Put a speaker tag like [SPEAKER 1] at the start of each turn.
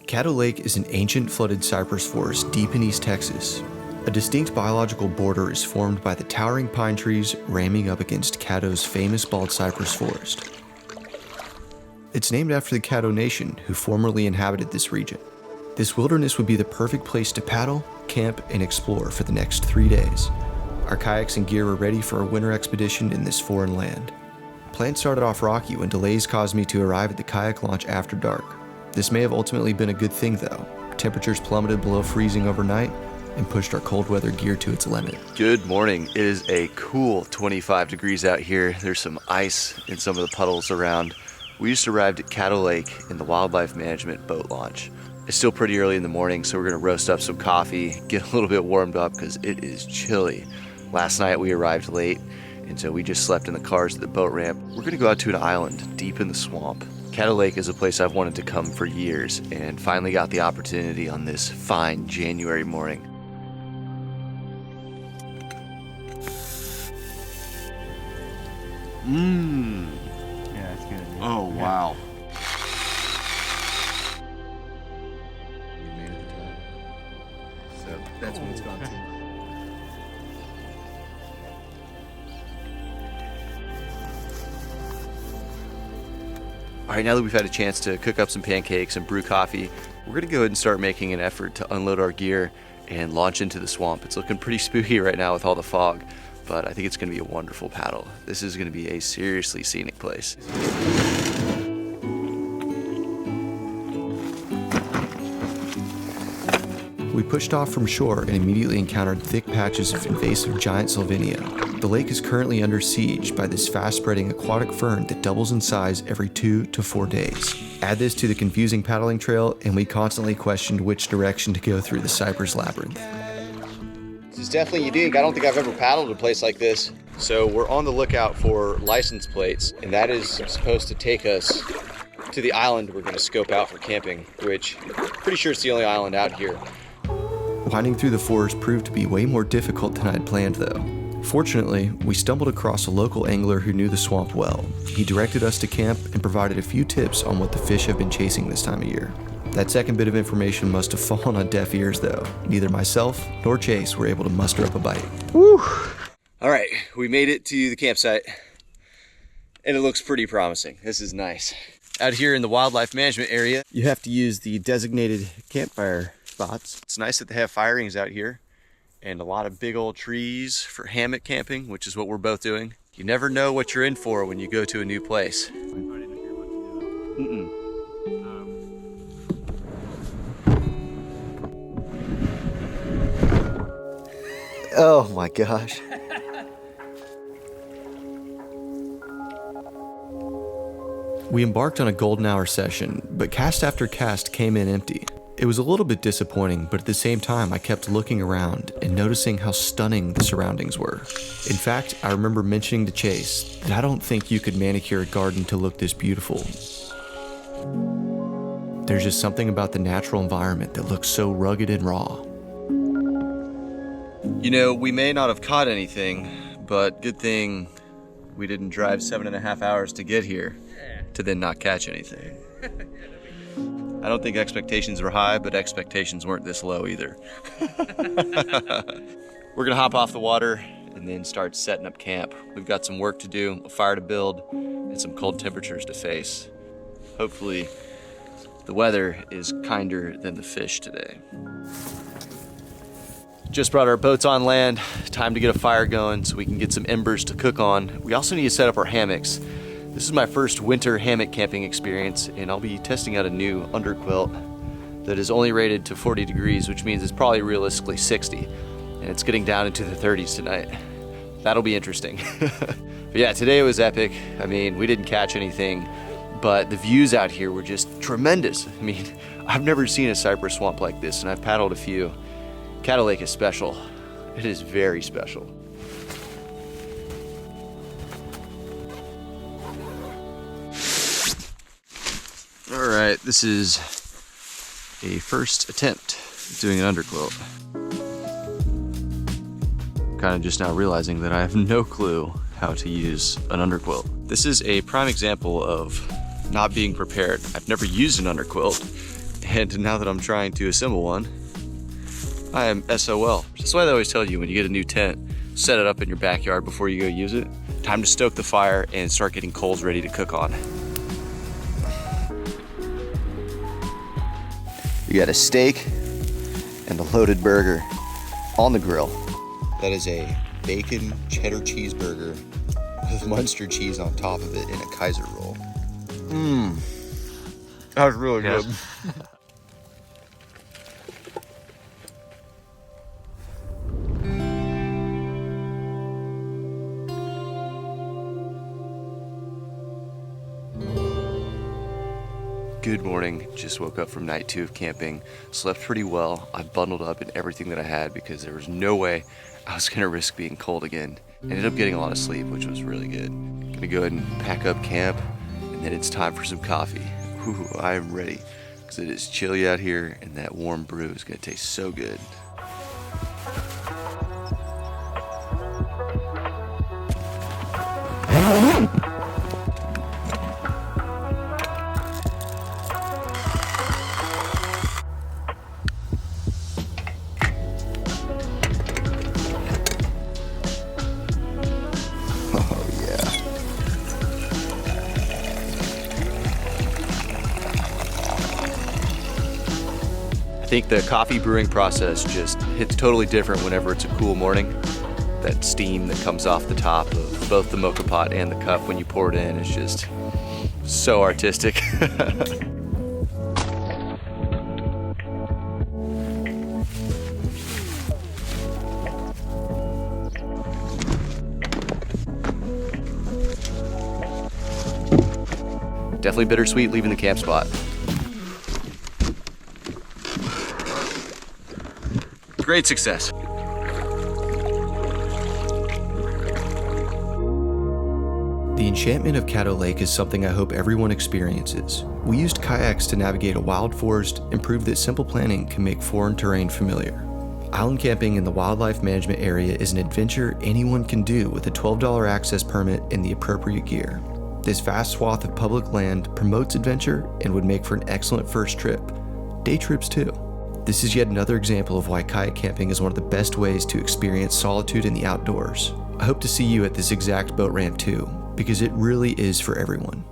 [SPEAKER 1] Caddo Lake is an ancient flooded cypress forest deep in East Texas. A distinct biological border is formed by the towering pine trees ramming up against Caddo's famous bald cypress forest. It's named after the Caddo Nation, who formerly inhabited this region. This wilderness would be the perfect place to paddle, camp, and explore for the next 3 days. Our kayaks and gear were ready for a winter expedition in this foreign land. Plans started off rocky when delays caused me to arrive at the kayak launch after dark. This may have ultimately been a good thing though. Temperatures plummeted below freezing overnight and pushed our cold weather gear to its limit.
[SPEAKER 2] Good morning. It is a cool 25 degrees out here. There's some ice in some of the puddles around. We just arrived at Caddo Lake in the wildlife management boat launch. It's still pretty early in the morning, so we're gonna roast up some coffee, get a little bit warmed up because it is chilly. Last night we arrived late, and so we just slept in the cars at the boat ramp. We're gonna go out to an island deep in the swamp. Caddo Lake is a place I've wanted to come for years and finally got the opportunity on this fine January morning.
[SPEAKER 3] Yeah, that's good. Yeah.
[SPEAKER 2] Oh, wow.
[SPEAKER 1] We made it to time. So that's when it's gone to.
[SPEAKER 2] All right, now that we've had a chance to cook up some pancakes and brew coffee, we're gonna go ahead and start making an effort to unload our gear and launch into the swamp. It's looking pretty spooky right now with all the fog, but I think it's gonna be a wonderful paddle. This is gonna be a seriously scenic place.
[SPEAKER 1] We pushed off from shore and immediately encountered thick patches of invasive giant Sylvinia. The lake is currently under siege by this fast-spreading aquatic fern that doubles in size every 2 to 4 days. Add this to the confusing paddling trail, and we constantly questioned which direction to go through the cypress labyrinth.
[SPEAKER 2] This is definitely unique. I don't think I've ever paddled a place like this. So we're on the lookout for license plates, and that is supposed to take us to the island we're gonna scope out for camping, which I'm pretty sure it's the only island out here.
[SPEAKER 1] Winding through the forest proved to be way more difficult than I'd planned though. Fortunately, we stumbled across a local angler who knew the swamp well. He directed us to camp and provided a few tips on what the fish have been chasing this time of year. That second bit of information must have fallen on deaf ears though. Neither myself nor Chase were able to muster up a bite.
[SPEAKER 2] Woo! All right, we made it to the campsite and it looks pretty promising. This is nice. Out here in the wildlife management area, you have to use the designated campfire spots. It's nice that they have fire rings out here and a lot of big old trees for hammock camping, which is what we're both doing. You never know what you're in for when you go to a new place. Oh my gosh.
[SPEAKER 1] We embarked on a golden hour session, but cast after cast came in empty. It was a little bit disappointing, but at the same time I kept looking around and noticing how stunning the surroundings were. In fact, I remember mentioning to Chase that I don't think you could manicure a garden to look this beautiful. There's just something about the natural environment that looks so rugged and raw.
[SPEAKER 2] You know, we may not have caught anything, but good thing we didn't drive 7.5 hours to get here to then not catch anything. I don't think expectations were high, but expectations weren't this low either. We're gonna hop off the water and then start setting up camp. We've got some work to do, a fire to build, and some cold temperatures to face. Hopefully, the weather is kinder than the fish today. Just brought our boats on land. Time to get a fire going so we can get some embers to cook on. We also need to set up our hammocks. This is my first winter hammock camping experience, and I'll be testing out a new underquilt that is only rated to 40 degrees, which means it's probably realistically 60, and it's getting down into the 30s tonight. That'll be interesting. But yeah, today was epic. I mean, we didn't catch anything, but the views out here were just tremendous. I mean, I've never seen a cypress swamp like this, and I've paddled a few. Caddo Lake is special. It is very special. All right, this is a first attempt at doing an underquilt. Kind of just now realizing that I have no clue how to use an underquilt. This is a prime example of not being prepared. I've never used an underquilt, And now that I'm trying to assemble one, I am SOL. That's why they always tell you when you get a new tent, set it up in your backyard before you go use it. Time to stoke the fire and start getting coals ready to cook on. We got a steak and a loaded burger on the grill. That is a bacon cheddar cheeseburger with Munster cheese on top of it in a Kaiser roll. That was really good. Good morning, just woke up from night 2 of camping, slept pretty well. I bundled up in everything that I had because there was no way I was gonna risk being cold again. Ended up getting a lot of sleep, which was really good. Gonna go ahead and pack up camp, and then it's time for some coffee. Whew, I am ready, because it is chilly out here, and that warm brew is gonna taste so good. I think the coffee brewing process just hits totally different whenever it's a cool morning. That steam that comes off the top of both the mocha pot and the cup when you pour it in is just so artistic. Definitely bittersweet leaving the camp spot. Great success.
[SPEAKER 1] The enchantment of Caddo Lake is something I hope everyone experiences. We used kayaks to navigate a wild forest and prove that simple planning can make foreign terrain familiar. Island camping in the wildlife management area is an adventure anyone can do with a $12 access permit and the appropriate gear. This vast swath of public land promotes adventure and would make for an excellent first trip. Day trips too. This is yet another example of why kayak camping is one of the best ways to experience solitude in the outdoors. I hope to see you at this exact boat ramp too, because it really is for everyone.